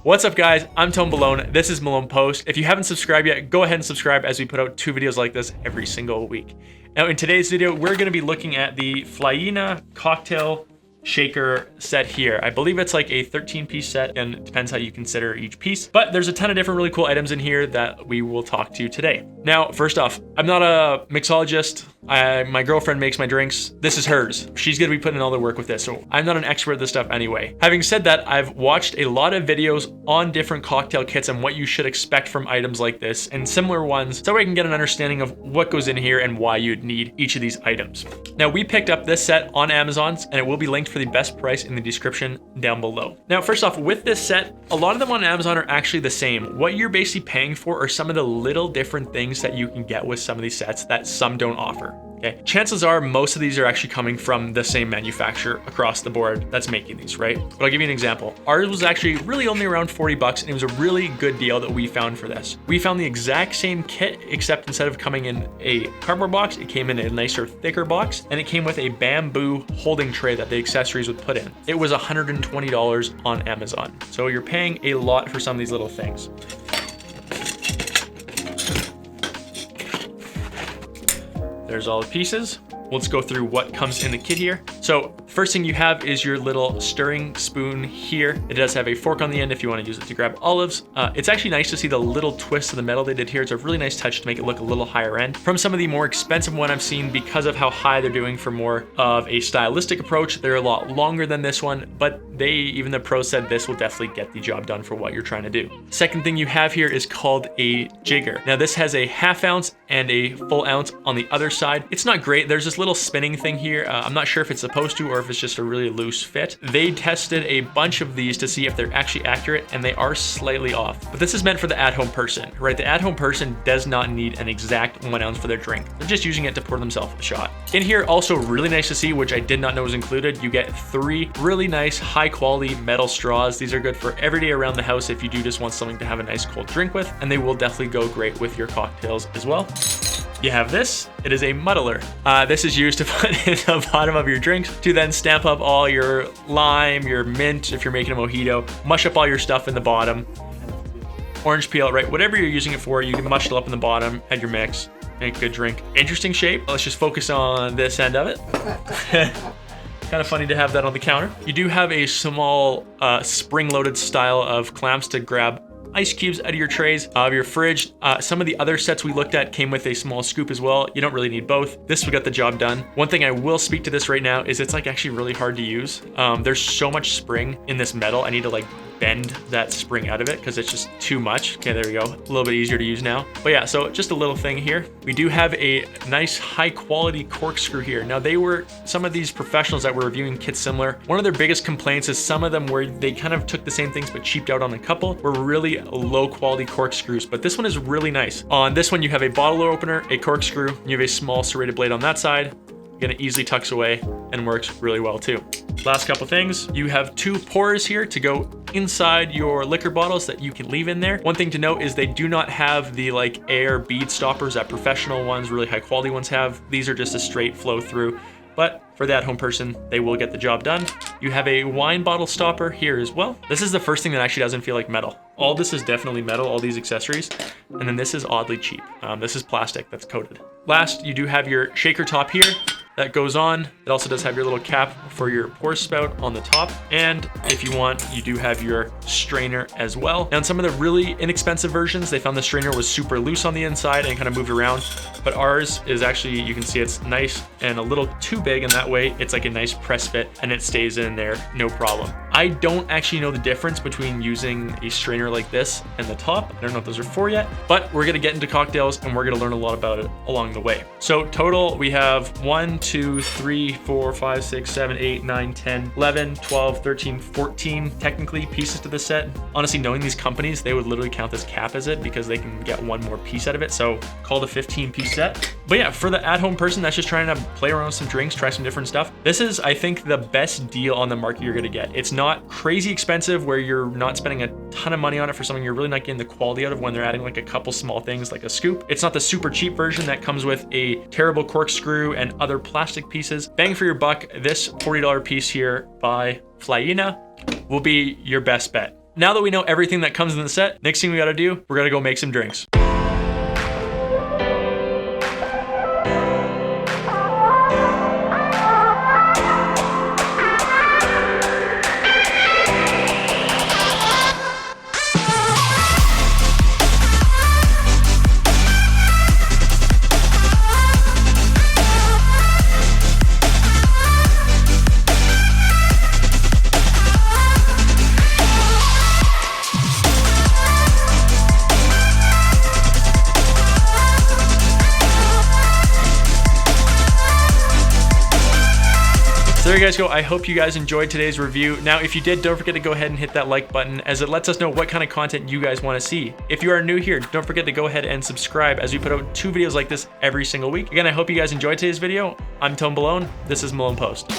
What's up guys, I'm Tone Malone, this is Malone Post. If you haven't subscribed yet, go ahead and subscribe as we put out 2 videos like this every single week. Now in today's video, we're gonna be looking at the Fylina cocktail shaker set here. I believe it's like a 13-piece set, and it depends how you consider each piece, but there's a ton of different really cool items in here that we will talk to today. Now, first off, I'm not a mixologist. My girlfriend makes my drinks. This is hers. She's gonna be putting in all the work with this, so I'm not an expert at this stuff anyway. Having said that, I've watched a lot of videos on different cocktail kits and what you should expect from items like this and similar ones, so I can get an understanding of what goes in here and why you'd need each of these items. Now, we picked up this set on Amazon, and it will be linked for the best price in the description down below. Now, first off, with this set, a lot of them on Amazon are actually the same. What you're basically paying for are some of the little different things that you can get with some of these sets that some don't offer. Okay. Chances are most of these are actually coming from the same manufacturer across the board that's making these, right? But I'll give you an example. Ours was actually really only around 40 bucks, and it was a really good deal that we found for this. We found the exact same kit, except instead of coming in a cardboard box, it came in a nicer, thicker box, and it came with a bamboo holding tray that the accessories would put in. It was $120 on Amazon. So you're paying a lot for some of these little things. There's all the pieces. Let's go through what comes in the kit here. So first thing you have is your little stirring spoon here. It does have a fork on the end if you want to use it to grab olives. It's actually nice to see the little twist of the metal they did here. It's a really nice touch to make it look a little higher end. From some of the more expensive one I've seen, because of how high they're doing for more of a stylistic approach, they're a lot longer than this one, but even the pros said this will definitely get the job done for what you're trying to do. Second thing you have here is called a jigger. Now this has a ½ ounce and a full ounce on the other side. It's not great. There's this little spinning thing here. I'm not sure if it's supposed to or if it's just a really loose fit. They tested a bunch of these to see if they're actually accurate, and they are slightly off. But this is meant for the at-home person, right? The at-home person does not need an exact 1 ounce for their drink. They're just using it to pour themselves a shot. In here, also really nice to see, which I did not know was included, you get 3 really nice high quality metal straws. These are good for every day around the house if you do just want something to have a nice cold drink with, and they will definitely go great with your cocktails as well. You have this. It is a muddler. This is used to put in the bottom of your drinks to then stamp up all your lime, your mint, if you're making a mojito, mush up all your stuff in the bottom. Orange peel, right? Whatever you're using it for, you can mush it up in the bottom, add your mix, make a good drink. Interesting shape. Let's just focus on this end of it. Kind of funny to have that on the counter. You do have a small spring-loaded style of clamps to grab ice cubes out of your trays, of your fridge. Some of the other sets we looked at came with a small scoop as well. You don't really need both. This will get the job done. One thing I will speak to this right now is it's like actually really hard to use. There's so much spring in this metal. I need to like bend that spring out of it because it's just too much. Okay, there we go. A little bit easier to use now. But yeah, so just a little thing here. We do have a nice high quality corkscrew here. Now some of these professionals that were reviewing kits similar, one of their biggest complaints is some of them where they kind of took the same things but cheaped out on a couple were really low quality corkscrews, but this one is really nice. On this one, you have a bottle opener, a corkscrew, you have a small serrated blade on that side. Again, it easily tucks away and works really well too. Last couple things, you have 2 pourers here to go inside your liquor bottles that you can leave in there. One thing to note is they do not have the like air bead stoppers that professional ones, really high quality ones have. These are just a straight flow through, but for that home person, they will get the job done. You have a wine bottle stopper here as well. This is the first thing that actually doesn't feel like metal. All this is definitely metal, all these accessories. And then this is oddly cheap. This is plastic that's coated. Last, you do have your shaker top here that goes on. It also does have your little cap for your pour spout on the top. And if you want, you do have your strainer as well. Now, in some of the really inexpensive versions, they found the strainer was super loose on the inside and kind of moved around. But ours is actually, you can see it's nice and a little too big, and that way it's like a nice press fit and it stays in there, no problem. I don't actually know the difference between using a strainer like this and the top. I don't know if those are for yet, but we're gonna get into cocktails and we're gonna learn a lot about it along the way. So total, we have 1, 2, 3, 4, 5, 6, 7, 8, 9, 10, 11, 12, 13, 14 technically pieces to the set. Honestly, knowing these companies, they would literally count this cap as it because they can get 1 more piece out of it. So call it a 15-piece set. But yeah, for the at-home person that's just trying to play around with some drinks, try some different stuff, this is, I think, the best deal on the market you're gonna get. It's not crazy expensive where you're not spending a ton of money on it for something you're really not getting the quality out of when they're adding like a couple small things like a scoop. It's not the super cheap version that comes with a terrible corkscrew and other plastic pieces. Bang for your buck, this $40 piece here by Fylina will be your best bet. now that we know everything that comes in the set, next thing we gotta do, we're gonna go make some drinks. So there you guys go. I hope you guys enjoyed today's review. Now, if you did, don't forget to go ahead and hit that like button, as it lets us know what kind of content you guys want to see. If you are new here, don't forget to go ahead and subscribe, as we put out 2 videos like this every single week. Again, I hope you guys enjoyed today's video. I'm Tone Malone. This is Malone Post.